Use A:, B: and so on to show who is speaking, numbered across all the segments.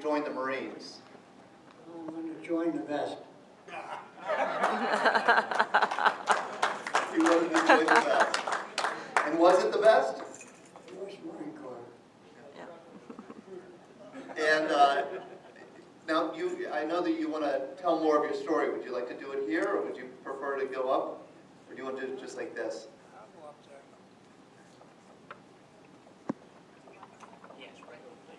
A: join the Marines?
B: I'm going to join the best.
A: You wanted to join the best. And was it the best?
B: U.S. Marine Corps.
A: And now, I know that you want to tell more of your story. Would you like to do it here, or would you prefer to go up? Or do you want to do it just like this?
C: I'll go up there. Yes, right over there.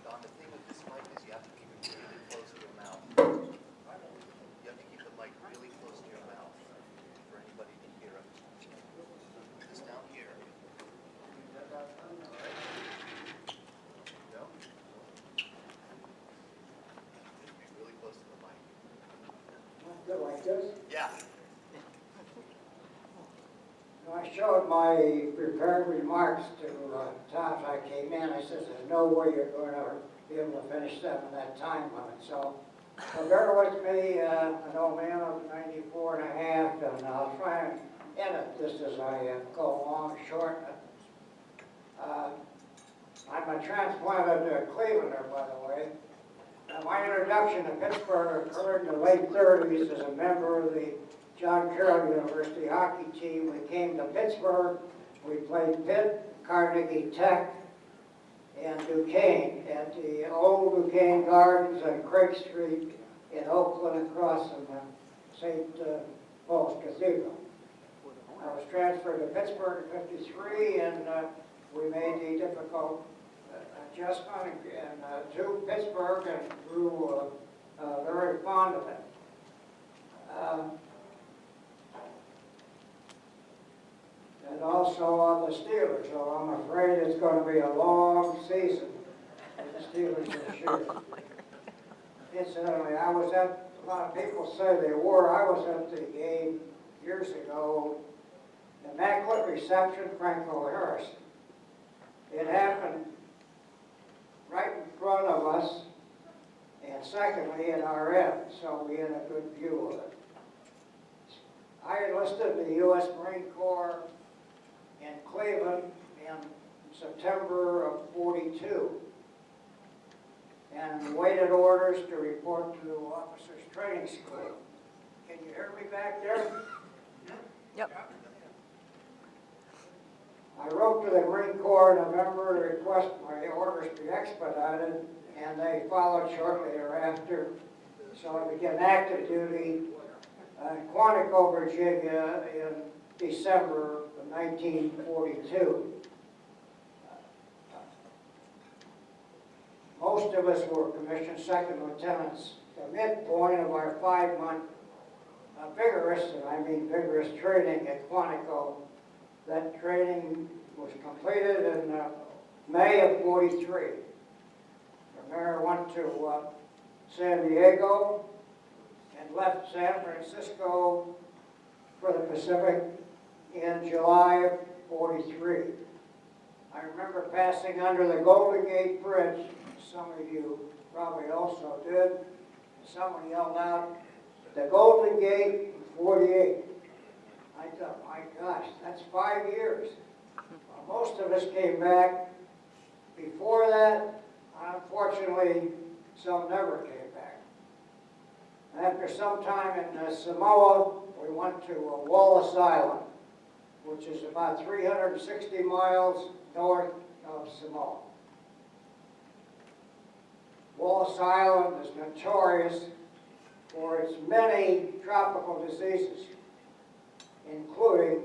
A: Don, the thing with this mic is you have to keep it really close to your mouth. You have to keep the mic really close to your mouth for anybody to hear it. This down here. No? Just be really close to the mic.
B: Good like this.
A: Yeah.
B: I showed my prepared remarks to Tom as I came in. I said, there's no way you're going to be able to finish them in that time limit. So bear with me, an old man of 94 and a half, and I'll try and edit this as I go along, shorten it. I'm a transplanted Clevelander, by the way. My introduction to Pittsburgh occurred in the late 30s as a member of the John Carroll University hockey team. We came to Pittsburgh. We played Pitt, Carnegie Tech, and Duquesne at the old Duquesne Gardens on Craig Street in Oakland across from St. Paul's Cathedral. I was transferred to Pittsburgh in '53, and we made the difficult adjustment to Pittsburgh and grew very fond of it. And also on the Steelers, so I'm afraid it's going to be a long season for the Steelers this year. Incidentally, I was at, a lot of people say they were, I was at the game years ago, immaculate reception, Franco Harris. It happened right in front of us, and secondly in our end, so we had a good view of it. I enlisted in the U.S. Marine Corps in Cleveland in September of '42, and waited orders to report to Officers Training School. Can you hear me back there?
D: Yep.
B: I wrote to the Marine Corps in November to request my orders be expedited, and they followed shortly thereafter. So I began active duty in Quantico, Virginia in December of 1942. Most of us were commissioned second lieutenants. The midpoint of our 5-month vigorous, and I mean vigorous training at Quantico, that training was completed in May of '43. From there I went to San Diego and left San Francisco for the Pacific in July of '43. I remember passing under the Golden Gate Bridge. Some of you probably also did. Someone yelled out, "The Golden Gate 48." I thought, my gosh, that's 5 years. Well, most of us came back before that. Unfortunately, some never came back. After some time in Samoa, we went to Wallis Island, which is about 360 miles north of Samoa. Wallis Island is notorious for its many tropical diseases, including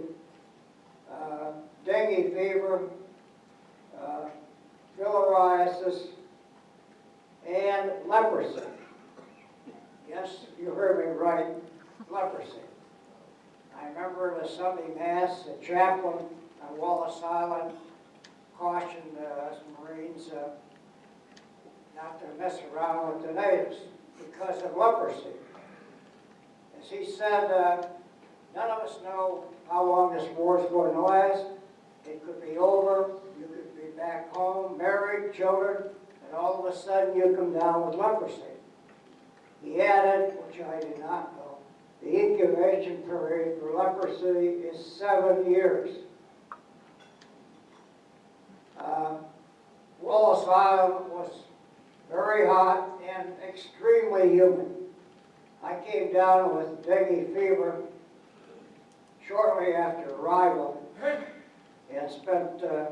B: dengue fever, filariasis, and leprosy. Yes, you heard me right, leprosy. I remember the Sunday Mass, the chaplain on Wallis Island cautioned us Marines not to mess around with the natives because of leprosy. As he said, none of us know how long this war is going to last. It could be over, you could be back home, married, children, and all of a sudden you come down with leprosy. He added, which I did not know, the incubation period for leprosy is 7 years. Wallace Island was very hot and extremely humid. I came down with dengue fever shortly after arrival and spent a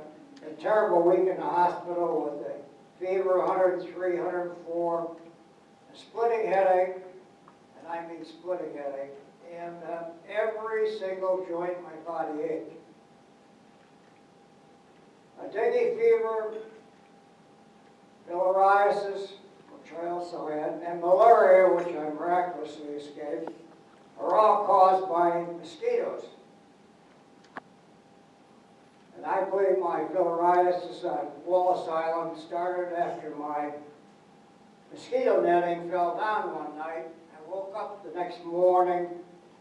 B: terrible week in the hospital with a fever, 103, 104, a splitting headache, and I mean splitting headache, and every single joint in my body ached. A dengue fever, filariasis, which I also had, and malaria, which I miraculously escaped, are all caused by mosquitoes. And I believe my filariasis on Wallace Island started after my mosquito netting fell down one night. I woke up the next morning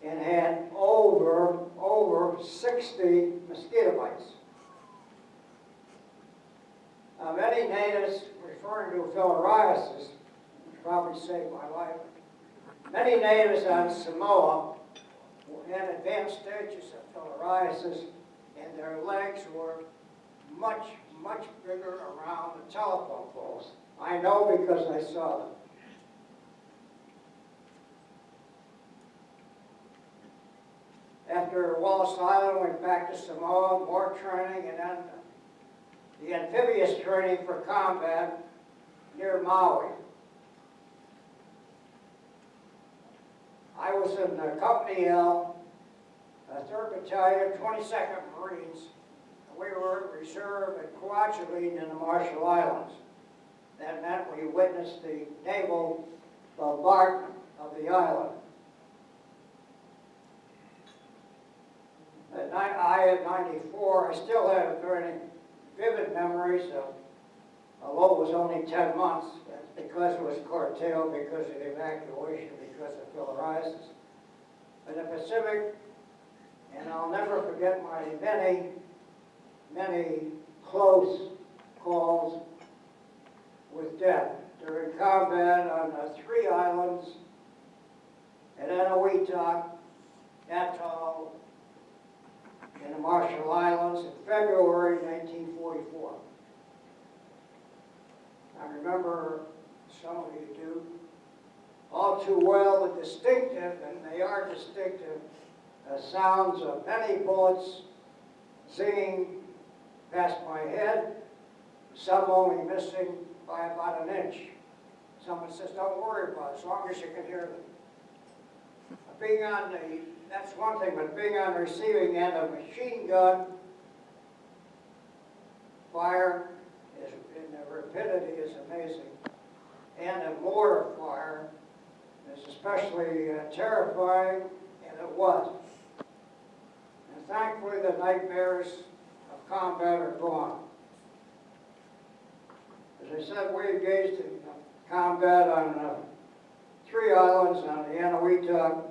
B: and had over 60 mosquito bites. Many natives, referring to filariasis, which probably saved my life, many natives on Samoa had advanced stages of filariasis, and their legs were much bigger around the telephone poles. I know because I saw them. After Wallace Island, went back to Samoa, more training, and then the amphibious training for combat near Maui. I was in Company L, 3rd Battalion, 22nd Marines. We were in reserve at Kwajalein in the Marshall Islands. That meant we witnessed the naval bombardment of the island. I, at 94, I still have very vivid memories of, although it was only 10 months, because it was curtailed, because of the evacuation, because of filariasis. In the Pacific, and I'll never forget my many close calls with death during combat on 3 islands at Eniwetok Atoll in the Marshall Islands in February 1944. I remember, some of you do, all too well the distinctive, and they are distinctive, sounds of many bullets singing past my head, some only missing by about an inch. Someone says, don't worry about it, as long as you can hear them. Being on the, that's one thing, but being on the receiving end of machine gun fire is, and the rapidity is amazing. And the mortar fire is especially terrifying, and it was. And thankfully the nightmares of combat are gone. As I said, we engaged in combat on 3 islands on the Eniwetok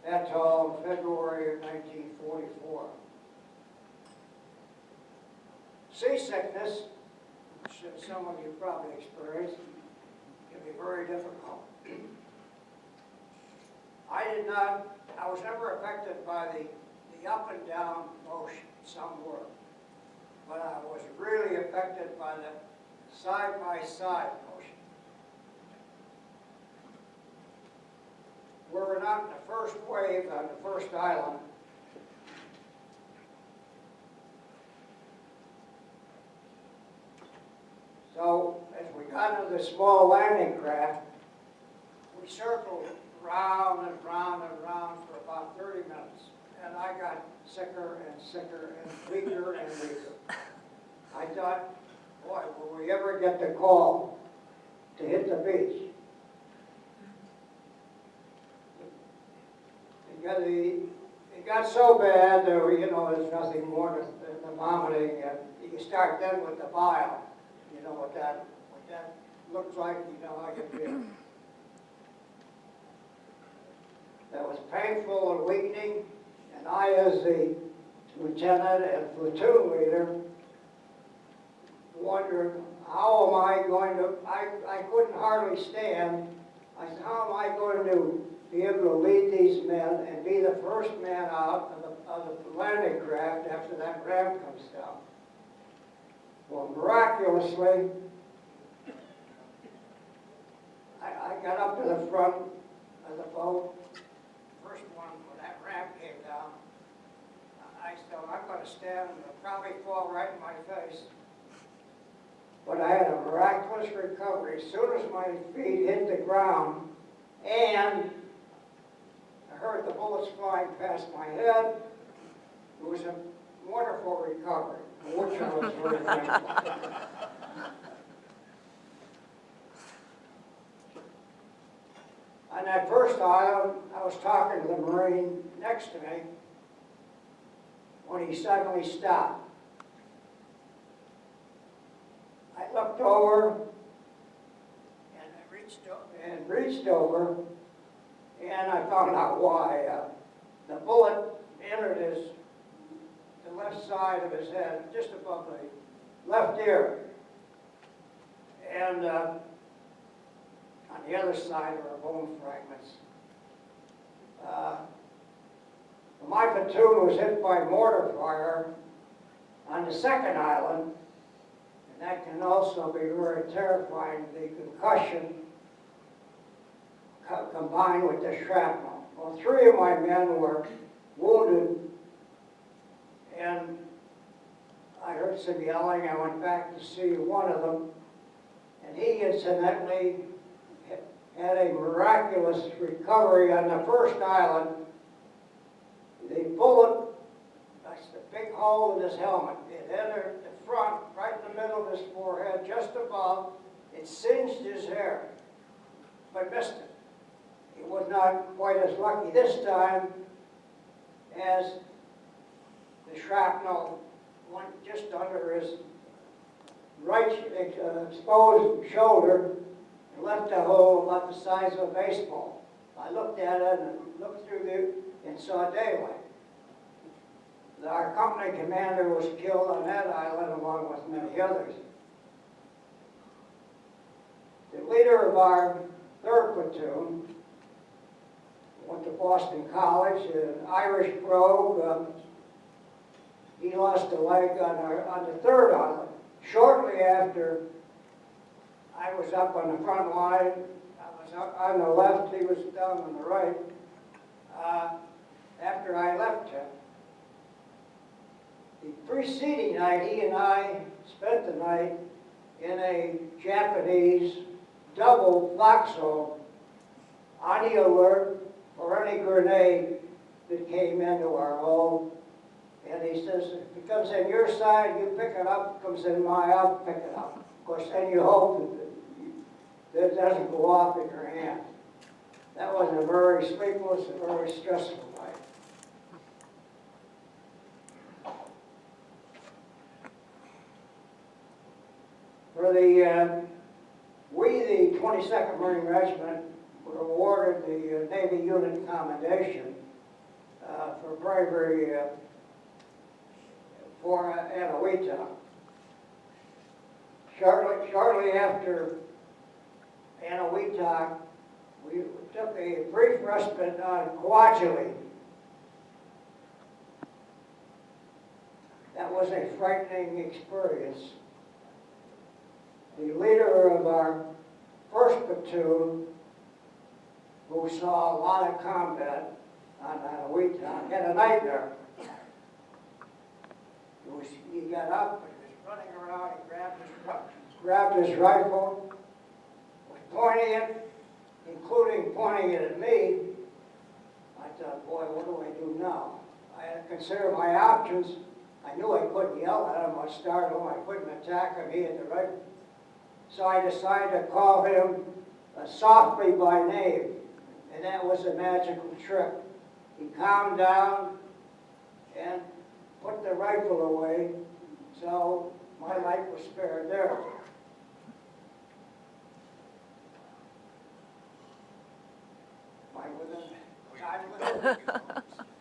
B: Atoll in February of 1944. Seasickness, which some of you probably experienced, can be very difficult. I was never affected by the up and down motion, some were, but I was really affected by the side-by-side motion. We were not in the first wave on the first island. So, as we got into the small landing craft, we circled round and round and round for about 30 minutes. And I got sicker and sicker and weaker and weaker. I thought, boy, will we ever get the call to hit the beach? It got so bad that, you know, there's nothing more than the vomiting. You start then with the bile. You know what that looks like, you know how you feel. That was painful and weakening, and I, as the lieutenant and platoon leader, wondered, how am I going to, I couldn't hardly stand. I said, how am I going to be able to lead these men and be the first man out of the landing craft after that ramp comes down? Well, miraculously, front of the boat. First one, when that ramp came down, I thought, I'm going to stand and it'll probably fall right in my face. But I had a miraculous recovery. As soon as my feet hit the ground and I heard the bullets flying past my head, it was a wonderful recovery, for which I was very thankful. On that first island, I was talking to the Marine next to me when he suddenly stopped. I looked over and I reached over and I found out why. The bullet entered the left side of his head, just above the left ear. And on the other side are bone fragments. My platoon was hit by mortar fire on the second island, and that can also be very terrifying, the concussion combined with the shrapnel. Well, 3 of my men were wounded, and I heard some yelling. I went back to see one of them, and he incidentally had a miraculous recovery on the first island. The bullet, that's the big hole in his helmet. It entered the front, right in the middle of his forehead, just above. It singed his hair, but missed it. He was not quite as lucky this time as the shrapnel went just under his right exposed shoulder and left a hole about the size of a baseball. I looked at it and looked through and saw daylight. Our company commander was killed on that island along with many others. The leader of our 3rd platoon went to Boston College, an Irish brogue. He lost a leg on the 3rd island. Shortly after I was up on the front line, I was up on the left, he was down on the right. After I left him, the preceding night, he and I spent the night in a Japanese double foxhole on the alert for any grenade that came into our hole. And he says, if it comes in your side, you pick it up. If it comes in mine, I'll pick it up. Of course, then you hope that it doesn't go off in your hand. That was a very sleepless and very stressful night. For we, the 22nd Marine Regiment, were awarded the Navy Unit Commendation for bravery for Anawita. Shortly after Anawita, we took a brief respite on Kwajalein. That was a frightening experience. The leader of our 1st platoon, who saw a lot of combat on Anawita, had a nightmare. He got up and he was running around, he grabbed his rifle, was pointing it, including pointing it at me. I thought, boy, what do I do now? I had to consider my options. I knew I couldn't yell at him or startle him. I couldn't attack him. He had the rifle. So I decided to call him softly by name, and that was a magical trick. He calmed down and put the rifle away, so my life was spared there. Am I within time limit?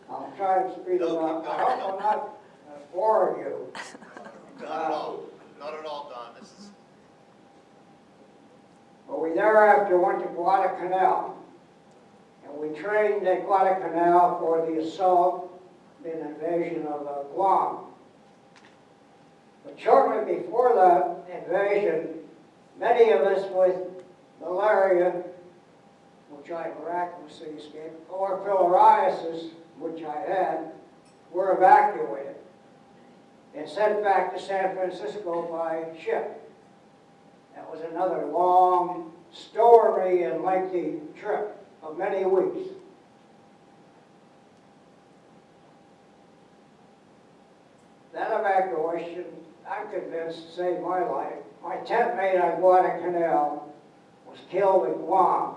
B: I'll try to speed it up. I hope I'm not boring you.
A: Not at all. Not at all, Don. This is...
B: But we thereafter went to Guadalcanal, and we trained at Guadalcanal for the assault and invasion of Guam. But shortly before the invasion, many of us with malaria which I miraculously escaped, or filariasis, which I had, were evacuated and sent back to San Francisco by ship. That was another long, stormy, and lengthy trip of many weeks. That evacuation, I'm convinced, saved my life. My tent mate on Guadalcanal was killed in Guam,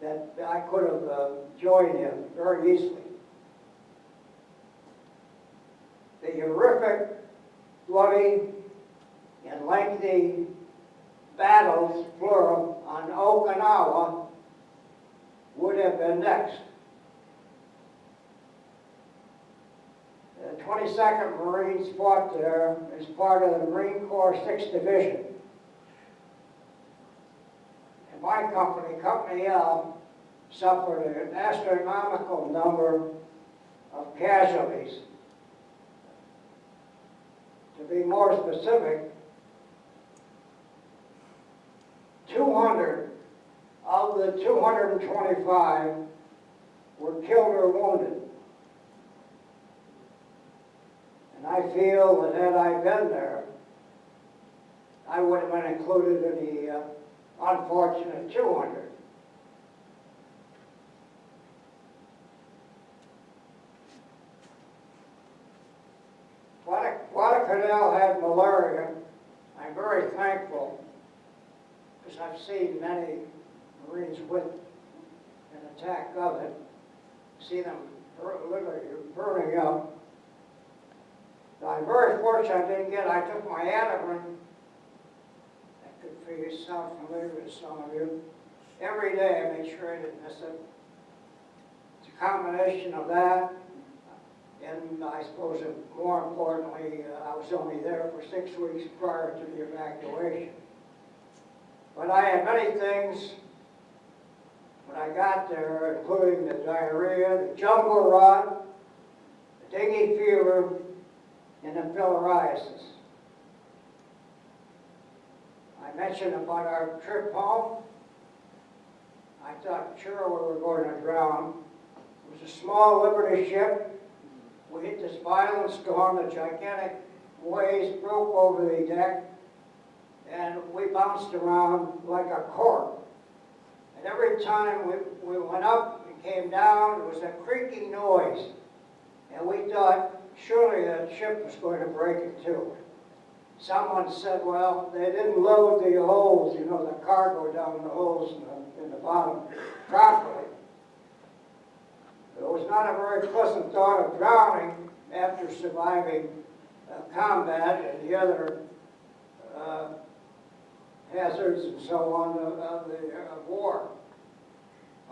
B: that I could have joined him very easily. The horrific, bloody, and lengthy battles, plural, on Okinawa would have been next. The 22nd Marines fought there as part of the Marine Corps 6th Division. And my company, Company L, suffered an astronomical number of casualties. To be more specific, 200 of the 225 were killed or wounded. And I feel that had I been there, I would have been included in the unfortunate 200. Guadalcanal had malaria. I'm very thankful because I've seen many Marines with an attack of it, see them literally burning up. I'm very fortunate I didn't get it. I took my Ativan. That could sound familiar to some of you. Every day I made sure I didn't miss it. It's a combination of that, and I suppose that more importantly, I was only there for 6 weeks prior to the evacuation. But I had many things when I got there, including the diarrhea, the jungle rot, the dengue fever, and the filariasis. I mentioned about our trip home. I thought sure we were going to drown. It was a small Liberty ship. We hit this violent storm, the gigantic waves broke over the deck, and we bounced around like a cork. And every time we went up and came down, there was a creaking noise. And we thought, surely that ship was going to break in two. Someone said, well, they didn't load the holes, you know, the cargo down the holes in the bottom properly. It was not a very pleasant thought of drowning after surviving combat and the other hazards and so on of the war.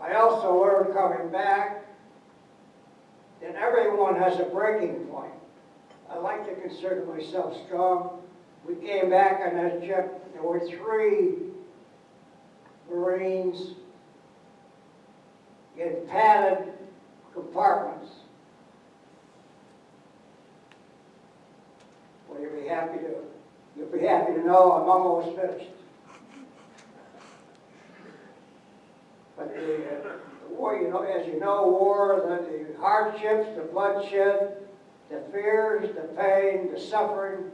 B: I also learned coming back that everyone has a breaking point. I like to consider myself strong. We came back on that ship. There were 3 Marines in padded compartments. Well, you'll be happy to know I'm almost finished. But the war, you know, as you know, war, the hardships, the bloodshed, the fears, the pain, the suffering,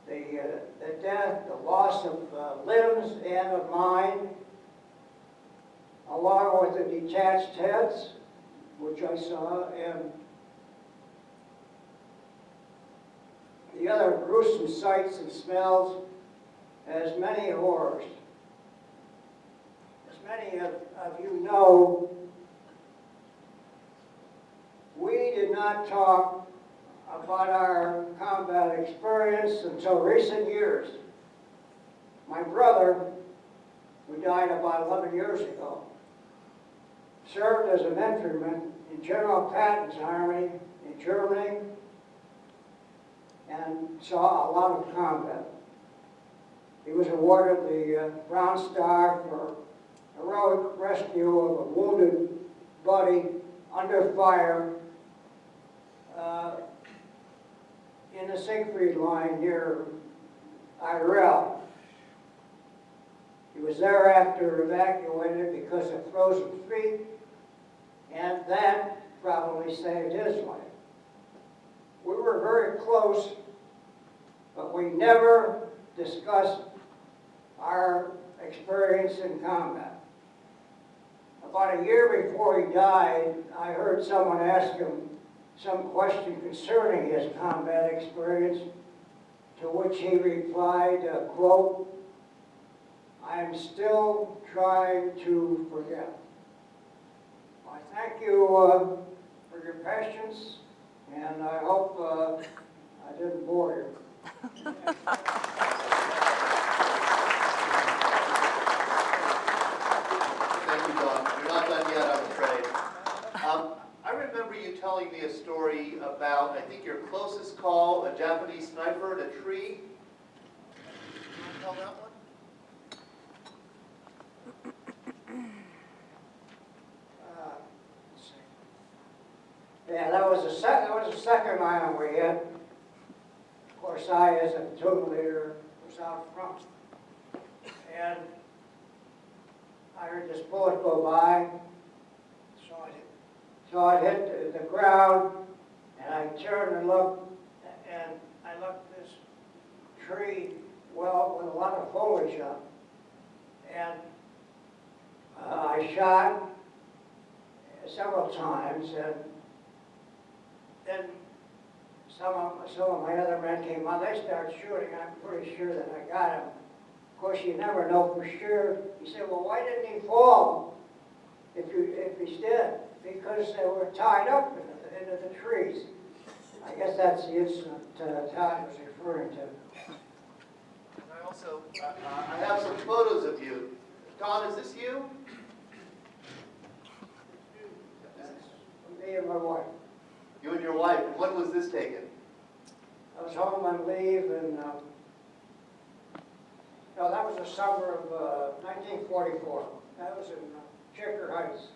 B: the death, the loss of limbs and of mind, along with the detached heads, which I saw, and the other gruesome sights and smells, as many horrors. As many of you know, we did not talk about our combat experience until recent years. My brother, who died about 11 years ago, served as an infantryman in General Patton's army in Germany and saw a lot of combat. He was awarded the Bronze Star for heroic rescue of a wounded buddy under fire in the Siegfried line near Irel. He was thereafter evacuated because of frozen feet, and that probably saved his life. We were very close, but we never discussed our experience in combat. About a year before he died, I heard someone ask him some question concerning his combat experience, to which he replied, quote, "I am still trying to forget." I thank you for your patience, and I hope I didn't bore you.
A: Thank you, Don. You're not done yet, I'm afraid. I remember you telling me a story about, I think, your closest call, a Japanese sniper at a tree. You want to tell that one?
B: Let's see. Yeah, that was the second item we hit. Of course, I, as a platoon leader, was out front. And I heard this bullet go by, saw it hit the ground, and I turned and looked, and I looked at this tree, well, with a lot of foliage up. And I shot several times, and then some of my other men came on. They started shooting. I'm pretty sure that I got him. Of course, you never know for sure. He said, "Well, why didn't he fall if he's dead?" Because they were tied up into the trees. I guess that's the incident Todd was referring to.
A: And I also, I have some photos of you. Don, is this you?
B: That's me and my wife.
A: You and your wife. And when was this taken?
B: I was home on leave, and no, that was the summer of 1944. That was in Shaker Heights.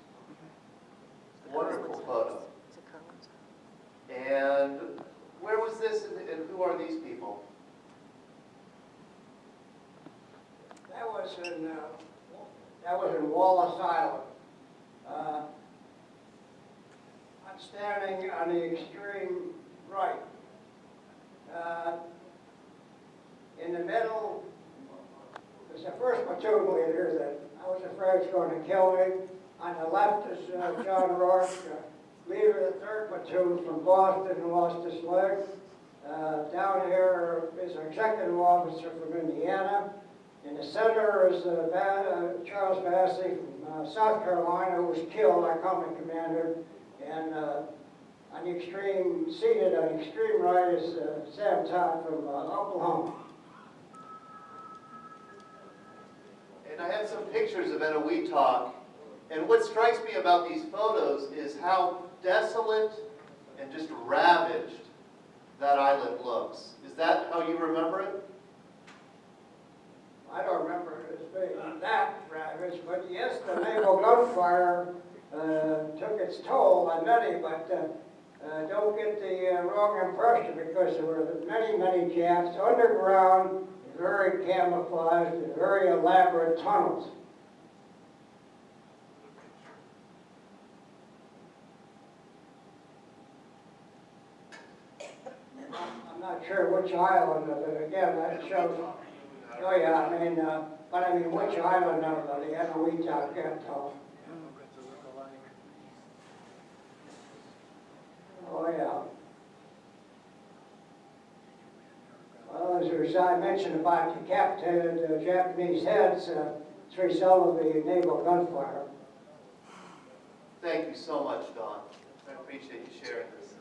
A: Wonderful photo. And where was this, and who are these people?
B: That was in Wallace Island. I'm standing on the extreme right. In the middle was the first platoon leader that I was afraid was going to kill me. On the left is John Rourke, leader of the 3rd Platoon from Boston, who lost his leg. Down here is our executive officer from Indiana. In the center is Charles Massey from South Carolina, who was killed, our company commander. And on the extreme, seated on the extreme right is Sam Todd from Oklahoma.
A: And I had some pictures of Eniwetok. And what strikes me about these photos is how desolate and just ravaged that island looks. Is that how you remember it?
B: I don't remember it as being that ravaged, but yes, the naval gunfire took its toll on many, but don't get the wrong impression, because there were many, many Japs underground, very camouflaged, and very elaborate tunnels. I'm not sure which island of it. Again, that shows. Oh yeah, I mean, but I mean, which island of the Eniwetok Atoll? Oh yeah. Well, as I mentioned about decapitated Japanese heads, it's a result of the naval gunfire.
A: Thank you so much, Don. I appreciate you sharing this.